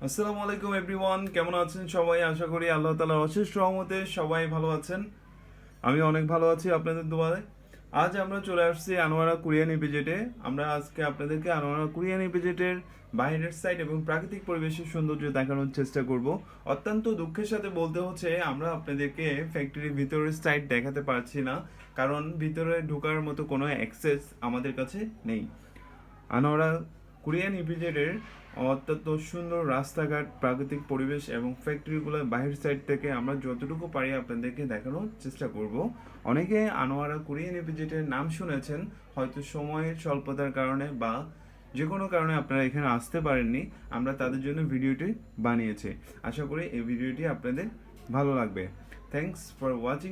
আসসালামু আলাইকুম এভরিওয়ান, কেমন আছেন সবাই? আশা করি আল্লাহ তাআলার অশেষ রহমতে সবাই ভালো আছেন। আমি অনেক ভালো আছি আপনাদের দোয়ায়। আজ আমরা চলে আসছি আনোয়ারা কোরিয়ান ইপিজেডে। আমরা আজকে আপনাদেরকে আনোয়ারা কোরিয়ান ইপিজেডের বাইরের সাইড এবং প্রাকৃতিক পরিবেশের সৌন্দর্য দেখানোর চেষ্টা করব। অত্যন্ত দুঃখের সাথে বলতে হচ্ছে আমরা আপনাদেরকে ফ্যাক্টরির ভিতরের সাইড দেখাতে পারছি না, কারণ ভিতরে ঢোকার মতো কোনো অ্যাক্সেস আমাদের কাছে নেই। আনোয়ারা কোরিয়ান ইপিজেডের অত্যন্ত সুন্দর রাস্তাঘাট, প্রাকৃতিক পরিবেশ এবং ফ্যাক্টরিগুলোর বাহির সাইড থেকে আমরা যতটুকু পারি আপনাদেরকে দেখানোর চেষ্টা করব। অনেকে আনোয়ারা কোরিয়ান ইপিজেডের নাম শুনেছেন, হয়তো সময়ের স্বল্পতার কারণে বা যে কোনো কারণে আপনারা এখানে আসতে পারেননি। আমরা তাদের জন্য ভিডিওটি বানিয়েছি। আশা করি এই ভিডিওটি আপনাদের ভালো লাগবে। Thanks for watching.